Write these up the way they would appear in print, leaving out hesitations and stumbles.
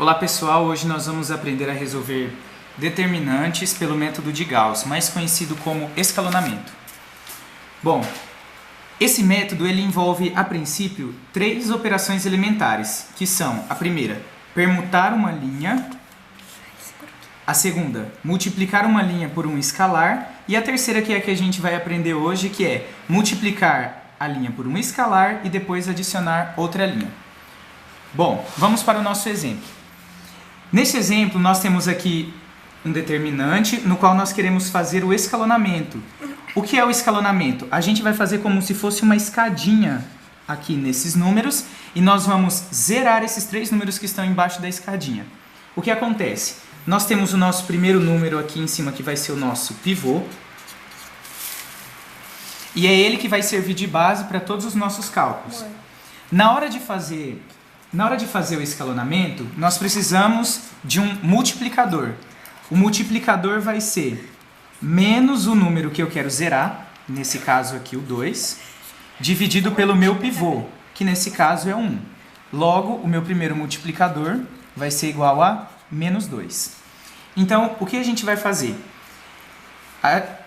Olá pessoal, hoje nós vamos aprender a resolver determinantes pelo método de Gauss, mais conhecido como escalonamento. Bom, esse método ele envolve a princípio três operações elementares, que são a primeira, permutar uma linha, a segunda, multiplicar uma linha por um escalar e a terceira que é a que a gente vai aprender hoje, que é multiplicar a linha por um escalar e depois adicionar outra linha. Bom, vamos para o nosso exemplo. Nesse exemplo, nós temos aqui um determinante no qual nós queremos fazer o escalonamento. O que é o escalonamento? A gente vai fazer como se fosse uma escadinha aqui nesses números e nós vamos zerar esses três números que estão embaixo da escadinha. O que acontece? Nós temos o nosso primeiro número aqui em cima que vai ser o nosso pivô. E é ele que vai servir de base para todos os nossos cálculos. Na hora de fazer o escalonamento, nós precisamos de um multiplicador. O multiplicador vai ser menos o número que eu quero zerar, nesse caso aqui o 2, dividido pelo meu pivô, que nesse caso é 1. Logo, o meu primeiro multiplicador vai ser igual a menos 2. Então, o que a gente vai fazer?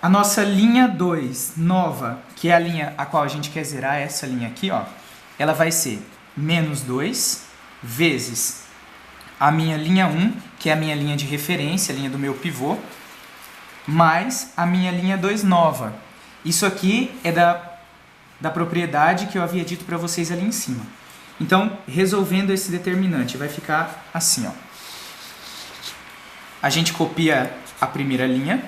A nossa linha 2 nova, que é a linha a qual a gente quer zerar, essa linha aqui, ó, ela vai ser menos 2 vezes a minha linha 1, que é a minha linha de referência, a linha do meu pivô, mais a minha linha 2 nova. Isso aqui é da propriedade que eu havia dito para vocês ali em cima. Então, resolvendo esse determinante, vai ficar assim, ó. A gente copia a primeira linha.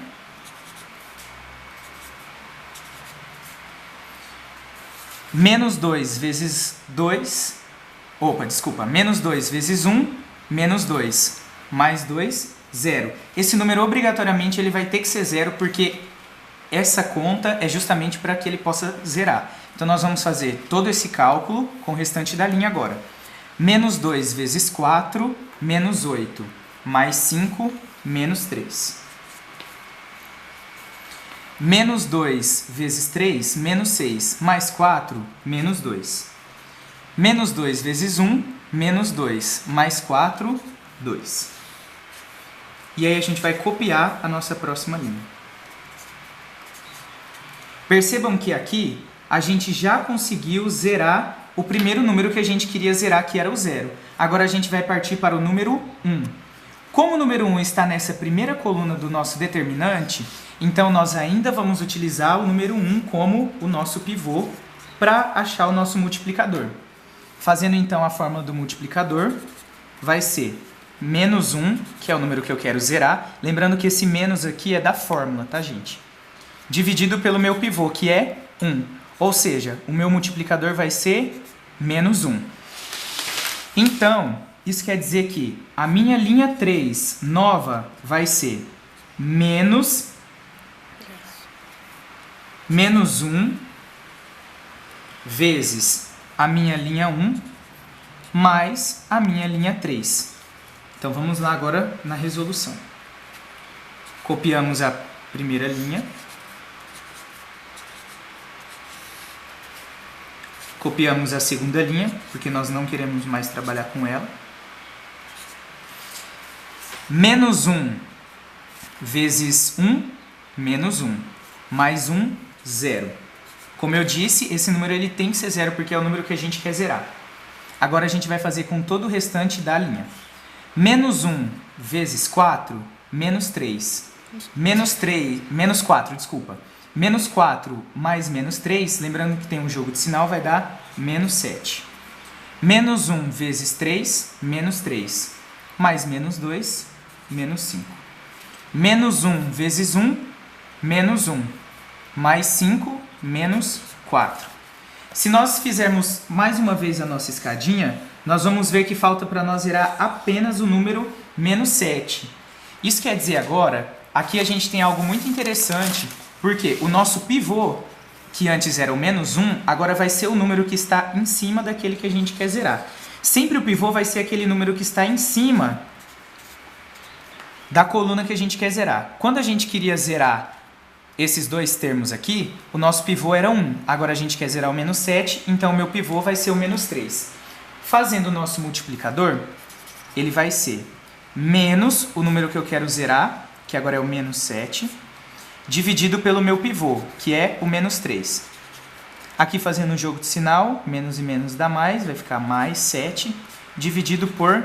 Menos 2 vezes 2, menos 2 vezes 1, menos 2, mais 2, 0. Esse número obrigatoriamente ele vai ter que ser 0 porque essa conta é justamente para que ele possa zerar. Então nós vamos fazer todo esse cálculo com o restante da linha agora. Menos 2 vezes 4, menos 8, mais 5, menos 3. Menos 2 vezes 3, menos 6, mais 4, menos 2. Menos 2 vezes 1, menos 2, mais 4, 2. E aí a gente vai copiar a nossa próxima linha. Percebam que aqui a gente já conseguiu zerar o primeiro número que a gente queria zerar, que era o 0. Agora a gente vai partir para o número 1. Como o número 1 está nessa primeira coluna do nosso determinante, então nós ainda vamos utilizar o número 1 como o nosso pivô para achar o nosso multiplicador. Fazendo então a fórmula do multiplicador, vai ser menos 1, que é o número que eu quero zerar. Lembrando que esse menos aqui é da fórmula, tá, gente? Dividido pelo meu pivô, que é 1. Ou seja, o meu multiplicador vai ser menos 1. Então, isso quer dizer que a minha linha 3 nova vai ser menos 1 vezes a minha linha 1 mais a minha linha 3. Então vamos lá agora na resolução. Copiamos a primeira linha. Copiamos a segunda linha, porque nós não queremos mais trabalhar com ela. Menos 1 vezes 1, menos 1. Mais 1, 0. Como eu disse, esse número ele tem que ser 0 porque é o número que a gente quer zerar. Agora a gente vai fazer com todo o restante da linha. Menos 1 vezes 4, menos 3. Menos 4, desculpa. Menos 4 mais menos 3, lembrando que tem um jogo de sinal, vai dar menos 7. Menos 1 vezes 3, menos 3. Mais menos 2, menos 5. Menos 1 vezes 1, menos 1. Mais 5, menos 4. Se nós fizermos mais uma vez a nossa escadinha, nós vamos ver que falta para nós zerar apenas o número menos 7. Isso quer dizer agora, aqui a gente tem algo muito interessante, porque o nosso pivô, que antes era o menos 1, agora vai ser o número que está em cima daquele que a gente quer zerar. Sempre o pivô vai ser aquele número que está em cima da coluna que a gente quer zerar. Quando a gente queria zerar esses dois termos aqui, o nosso pivô era 1. Agora a gente quer zerar o menos 7, então o meu pivô vai ser o menos 3. Fazendo o nosso multiplicador, ele vai ser menos o número que eu quero zerar, que agora é o menos 7, dividido pelo meu pivô, que é o menos 3. Aqui fazendo um jogo de sinal, menos e menos dá mais, vai ficar mais 7, dividido por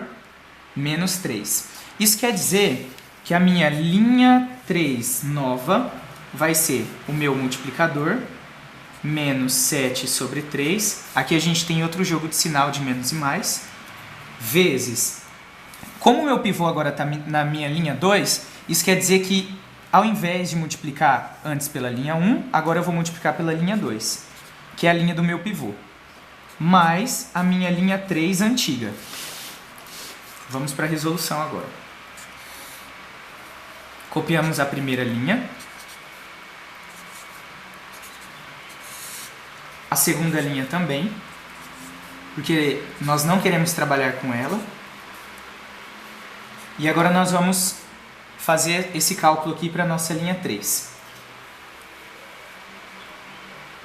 menos 3. Isso quer dizer que a minha linha 3 nova vai ser o meu multiplicador, menos 7 sobre 3. Aqui a gente tem outro jogo de sinal de menos e mais, vezes... Como o meu pivô agora está na minha linha 2, isso quer dizer que ao invés de multiplicar antes pela linha 1, agora eu vou multiplicar pela linha 2, que é a linha do meu pivô, mais a minha linha 3 antiga. Vamos para a resolução agora. Copiamos a primeira linha. A segunda linha também, porque nós não queremos trabalhar com ela. E agora nós vamos fazer esse cálculo aqui para a nossa linha 3.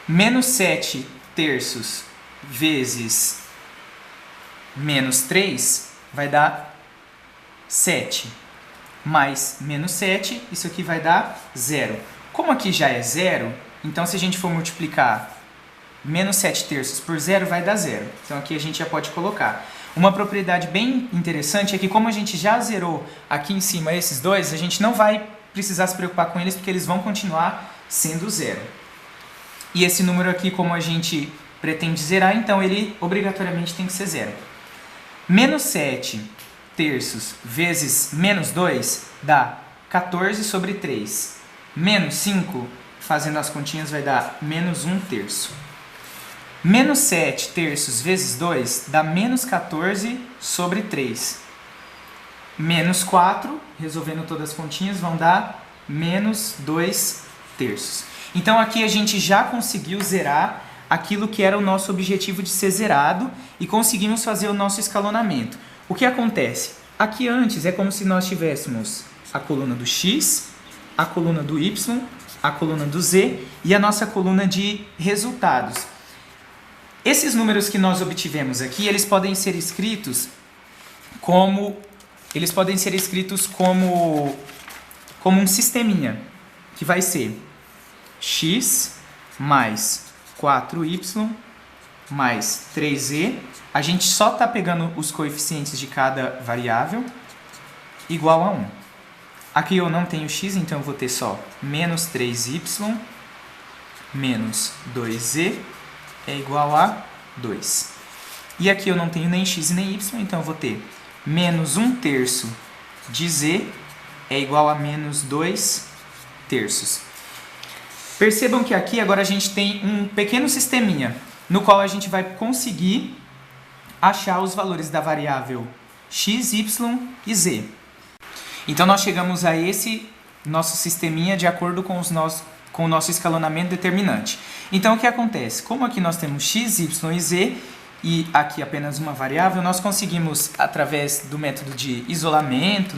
Menos 7 terços vezes menos 3 vai dar 7. Mais menos 7, isso aqui vai dar 0. Como aqui já é 0, então se a gente for multiplicar menos 7 terços por 0, vai dar 0. Então aqui a gente já pode colocar. Uma propriedade bem interessante é que como a gente já zerou aqui em cima esses dois, a gente não vai precisar se preocupar com eles porque eles vão continuar sendo 0. E esse número aqui, como a gente pretende zerar, então ele obrigatoriamente tem que ser 0. Menos 7 terços vezes menos 2 dá 14 sobre 3. Menos 5, fazendo as continhas, vai dar menos 1 terço. Menos 7 terços vezes 2 dá menos 14 sobre 3. Menos 4, resolvendo todas as continhas, vão dar menos 2 terços. Então aqui a gente já conseguiu zerar aquilo que era o nosso objetivo de ser zerado e conseguimos fazer o nosso escalonamento. O que acontece? Aqui antes é como se nós tivéssemos a coluna do x, a coluna do y, a coluna do z e a nossa coluna de resultados. Esses números que nós obtivemos aqui, eles podem ser escritos como um sisteminha, que vai ser x mais 4y mais 3z. A gente só está pegando os coeficientes de cada variável, igual a 1. Aqui eu não tenho x, então eu vou ter só menos 3y menos 2z é igual a 2. E aqui eu não tenho nem x nem y, então eu vou ter menos 1 terço de z é igual a menos 2 terços. Percebam que aqui agora a gente tem um pequeno sisteminha, no qual a gente vai conseguir achar os valores da variável x, y e z. Então nós chegamos a esse nosso sisteminha de acordo com o nosso escalonamento determinante. Então o que acontece? Como aqui nós temos x, y e z, e aqui apenas uma variável, nós conseguimos, através do método de isolamento,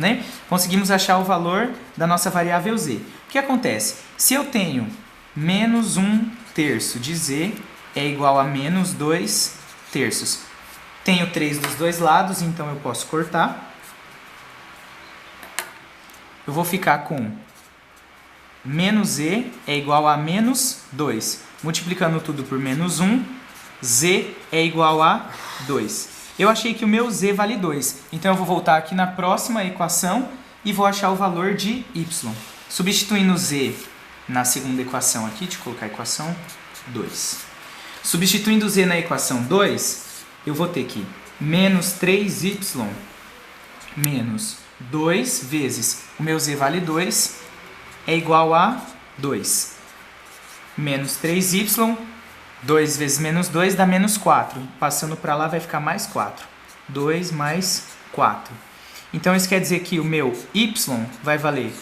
conseguimos achar o valor da nossa variável z. O que acontece? Se eu tenho menos 1 terço de z é igual a menos 2 terços. Tenho 3 dos dois lados, então eu posso cortar. Eu vou ficar com menos z é igual a menos 2. Multiplicando tudo por menos 1, z é igual a 2. Eu achei que o meu z vale 2. Então eu vou voltar aqui na próxima equação e vou achar o valor de y. Substituindo z na segunda equação aqui, deixa eu colocar a equação 2. Substituindo z na equação 2, eu vou ter que menos 3y menos 2 vezes o meu z vale 2 é igual a 2. Menos 3y, 2 vezes menos 2 dá menos 4. Passando para lá vai ficar mais 4. 2 mais 4. Então isso quer dizer que o meu y vai valer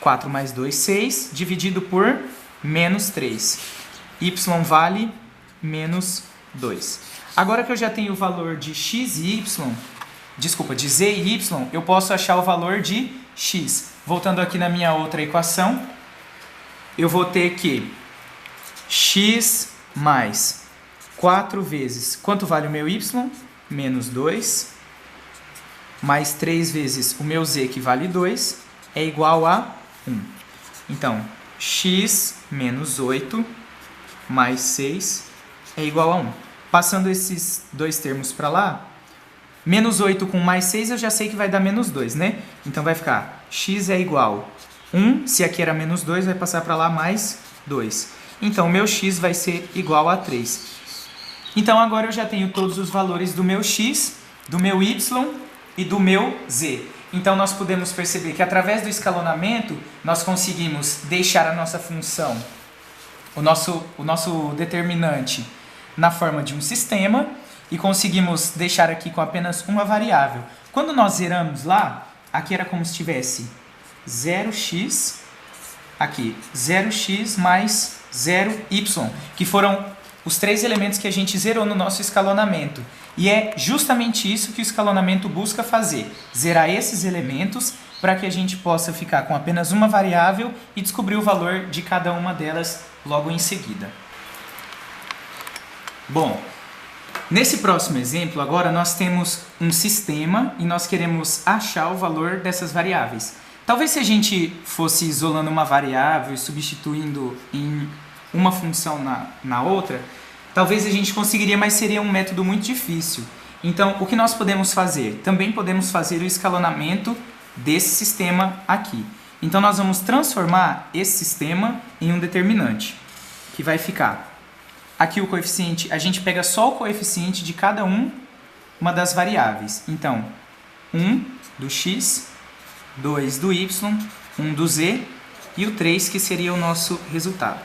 4 mais 2, 6, dividido por menos 3. Y vale menos 2. Agora que eu já tenho o valor de x e y, de z e y, eu posso achar o valor de x. Voltando aqui na minha outra equação, eu vou ter que x mais 4 vezes, quanto vale o meu y? Menos 2, mais 3 vezes o meu z, que vale 2, é igual a 1. Então, x menos 8 mais 6 é igual a 1. Passando esses dois termos para lá, menos 8 com mais 6 eu já sei que vai dar menos 2, né? Então vai ficar x é igual a 1, se aqui era menos 2, vai passar para lá mais 2. Então, meu x vai ser igual a 3. Então, agora eu já tenho todos os valores do meu x, do meu y e do meu z. Então, nós podemos perceber que através do escalonamento, nós conseguimos deixar a nossa função, o nosso determinante, na forma de um sistema e conseguimos deixar aqui com apenas uma variável. Quando nós zeramos lá, aqui era como se tivesse 0x, aqui 0x mais 0y, que foram os 3 elementos que a gente zerou no nosso escalonamento. E é justamente isso que o escalonamento busca fazer, zerar esses elementos para que a gente possa ficar com apenas uma variável e descobrir o valor de cada uma delas logo em seguida. Bom, nesse próximo exemplo, agora nós temos um sistema e nós queremos achar o valor dessas variáveis. Talvez se a gente fosse isolando uma variável e substituindo em uma função na outra, talvez a gente conseguiria, mas seria um método muito difícil. Então, o que nós podemos fazer? Também podemos fazer o escalonamento desse sistema aqui. Então, nós vamos transformar esse sistema em um determinante, que vai ficar aqui o coeficiente, a gente pega só o coeficiente de cada uma das variáveis. Então, 1 do x, 2 do y, 1 do z e o 3 que seria o nosso resultado.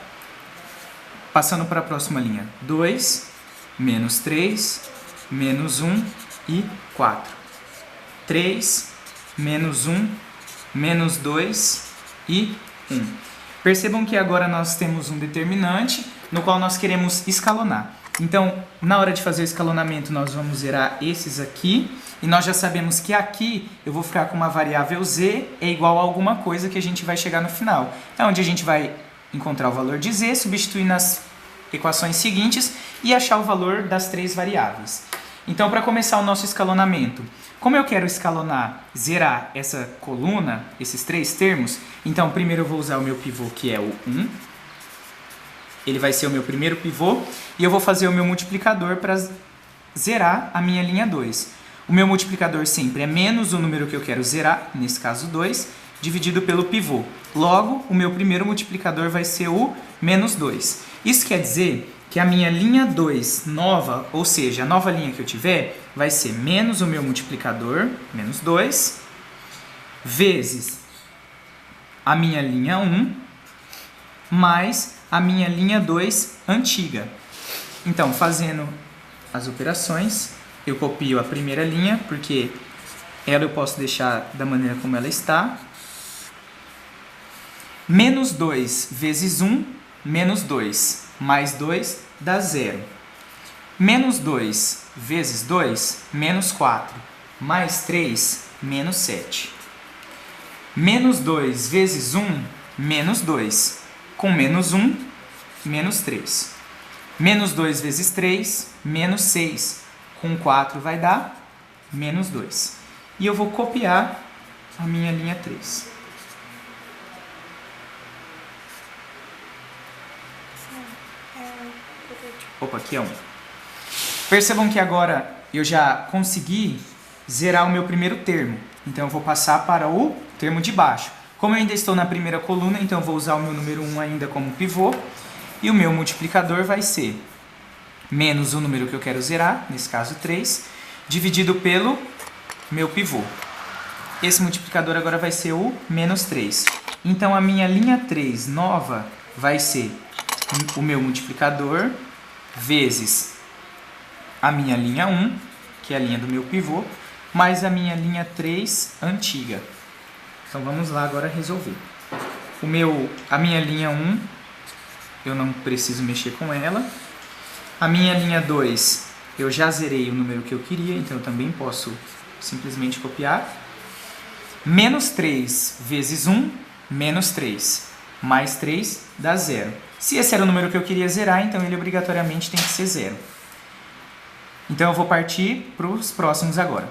Passando para a próxima linha, 2, menos 3, menos 1 e 4. 3, menos 1, menos 2 e 1. Percebam que agora nós temos um determinante no qual nós queremos escalonar. Então, na hora de fazer o escalonamento, nós vamos zerar esses aqui. E nós já sabemos que aqui eu vou ficar com uma variável z é igual a alguma coisa que a gente vai chegar no final. É onde a gente vai encontrar o valor de z, substituir nas equações seguintes e achar o valor das 3 variáveis. Então, para começar o nosso escalonamento, como eu quero escalonar, zerar essa coluna, esses 3 termos, então primeiro eu vou usar o meu pivô, que é o 1. Ele vai ser o meu primeiro pivô e eu vou fazer o meu multiplicador para zerar a minha linha 2. O meu multiplicador sempre é menos o número que eu quero zerar, nesse caso 2, dividido pelo pivô. Logo, o meu primeiro multiplicador vai ser o menos 2. Isso quer dizer que a minha linha 2 nova, ou seja, a nova linha que eu tiver, vai ser menos o meu multiplicador, menos 2, vezes a minha linha 1, mais a minha linha 2 antiga. Então, fazendo as operações, eu copio a primeira linha, porque ela eu posso deixar da maneira como ela está. Menos 2 vezes 1, menos 2, mais 2 dá 0. Menos 2 vezes 2, menos 4, mais 3, menos 7. Menos 2 vezes 1, menos 2. Com menos 1, menos 3. Menos 2 vezes 3, menos 6. Com 4 vai dar menos 2. E eu vou copiar a minha linha 3. Opa, aqui é 1. Percebam que agora eu já consegui zerar o meu primeiro termo. Então eu vou passar para o termo de baixo. Como eu ainda estou na primeira coluna, então eu vou usar o meu número 1 ainda como pivô. E o meu multiplicador vai ser menos o número que eu quero zerar, nesse caso 3, dividido pelo meu pivô. Esse multiplicador agora vai ser o menos 3. Então a minha linha 3 nova vai ser o meu multiplicador vezes a minha linha 1, que é a linha do meu pivô, mais a minha linha 3 antiga. Então vamos lá agora resolver. A minha linha 1, eu não preciso mexer com ela. A minha linha 2, eu já zerei o número que eu queria, então eu também posso simplesmente copiar. Menos 3 vezes 1, menos 3. Mais 3 dá 0. Se esse era o número que eu queria zerar, então ele obrigatoriamente tem que ser 0. Então eu vou partir para os próximos agora.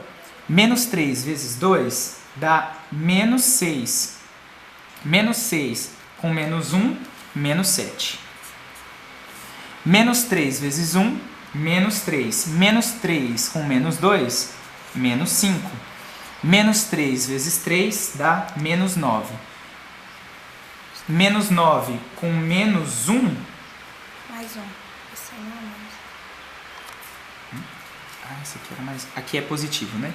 Menos 3 vezes 2 dá menos 6. Menos 6 com menos 1, menos 7. Menos 3 vezes 1, menos 3. Menos 3 com menos 2, menos 5. Menos 3 vezes 3 dá menos 9. Menos 9 com menos 1... Mais 1. Esse aí não é menos. Esse aqui era mais... Aqui é positivo, né?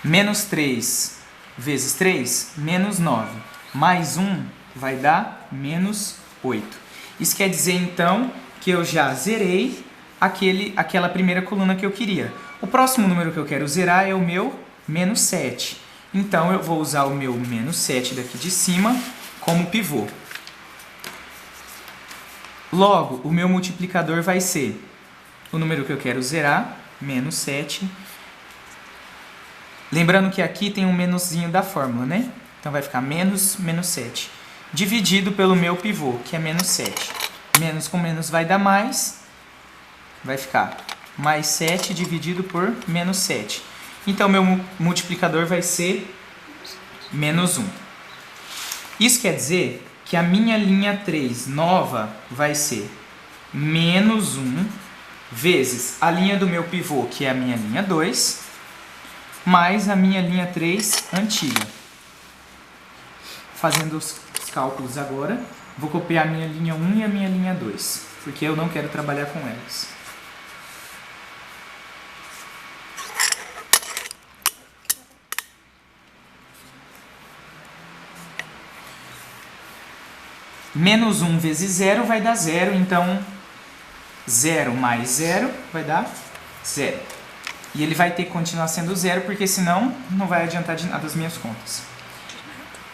Menos 3 vezes 3, menos 9. Mais 1 vai dar menos 8. Isso quer dizer, então, que eu já zerei aquela primeira coluna que eu queria. O próximo número que eu quero zerar é o meu menos 7. Então, eu vou usar o meu menos 7 daqui de cima como pivô. Logo, o meu multiplicador vai ser o número que eu quero zerar, menos 7. Lembrando que aqui tem um menoszinho da fórmula, né? Então vai ficar menos 7. Dividido pelo meu pivô, que é menos 7. Menos com menos vai dar mais. Vai ficar mais 7 dividido por menos 7. Então, meu multiplicador vai ser menos 1. Isso quer dizer que a minha linha 3 nova vai ser menos 1 vezes a linha do meu pivô, que é a minha linha 2, mais a minha linha 3 antiga. Fazendo os cálculos agora, vou copiar a minha linha 1 e a minha linha 2, porque eu não quero trabalhar com elas. Menos 1 vezes 0 vai dar 0, então 0 mais 0 vai dar 0. E ele vai ter que continuar sendo 0, porque senão não vai adiantar de nada as minhas contas.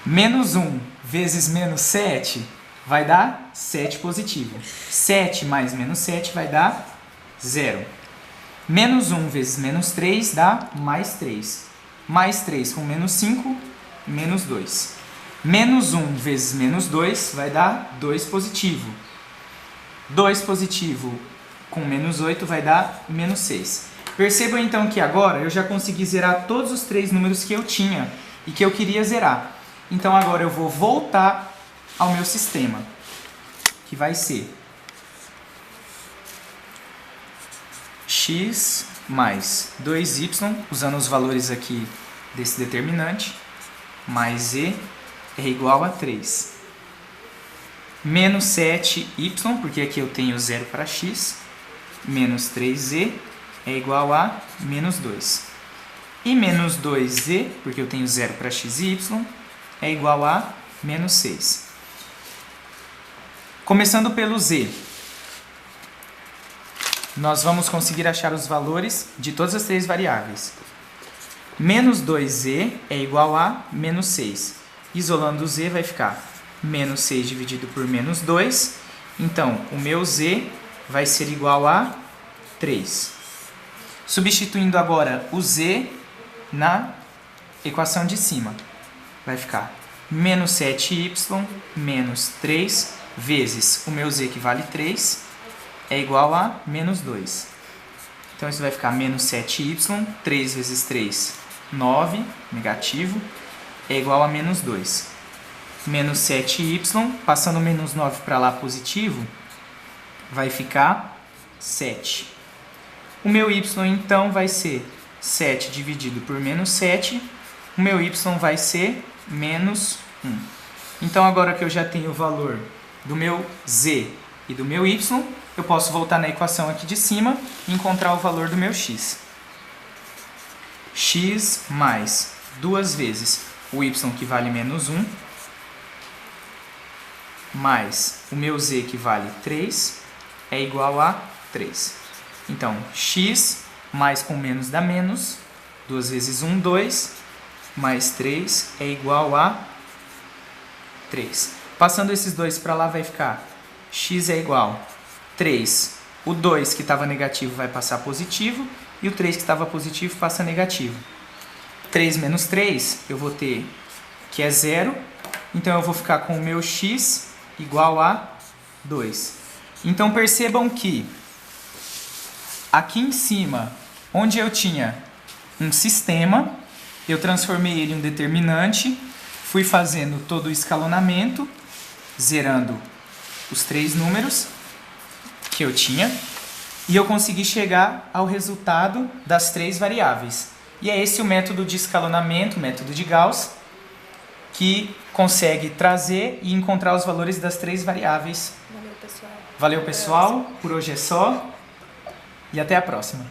Menos 1 vezes menos 7 vai dar 7 positivo. 7 mais menos 7 vai dar 0. Menos 1 vezes menos 3 dá mais 3. Mais 3 com menos 5, menos 2. Menos 1 vezes menos 2 vai dar 2 positivo. 2 positivo com menos 8 vai dar menos 6. Percebam então que agora eu já consegui zerar todos os 3 números que eu tinha e que eu queria zerar. Então agora eu vou voltar ao meu sistema, que vai ser x mais 2y, usando os valores aqui desse determinante, mais z é igual a 3. Menos 7y, porque aqui eu tenho 0 para x, menos 3z é igual a menos 2. E menos 2z, porque eu tenho 0 para x e y, é igual a menos 6. Começando pelo z, nós vamos conseguir achar os valores de todas as 3 variáveis. Menos 2z é igual a menos 6. Isolando o z vai ficar menos 6 dividido por menos 2. Então, o meu z vai ser igual a 3. Substituindo agora o z na equação de cima, vai ficar menos 7y menos 3 vezes o meu z, que vale 3, é igual a menos 2. Então, isso vai ficar menos 7y, 3 vezes 3, 9, negativo, é igual a menos 2. Menos 7y, passando menos 9 para lá, positivo, vai ficar 7. O meu y, então, vai ser 7 dividido por menos 7. O meu y vai ser menos 1. Então, agora que eu já tenho o valor do meu z e do meu y, eu posso voltar na equação aqui de cima e encontrar o valor do meu x. X mais 2 vezes o y, que vale menos 1, mais o meu z, que vale 3, é igual a 3. Então, x mais com menos dá menos, 2 vezes 1, 2, mais 3 é igual a 3. Passando esses dois para lá, vai ficar x é igual a 3. O 2 que estava negativo vai passar positivo, e o 3 que estava positivo passa negativo. 3 menos 3, eu vou ter que é 0, então eu vou ficar com o meu x igual a 2. Então percebam que aqui em cima, onde eu tinha um sistema, eu transformei ele em um determinante, fui fazendo todo o escalonamento, zerando os 3 números que eu tinha, e eu consegui chegar ao resultado das 3 variáveis. E é esse o método de escalonamento, o método de Gauss, que consegue trazer e encontrar os valores das 3 variáveis. Valeu, pessoal. Valeu, pessoal. Por hoje é só. E até a próxima.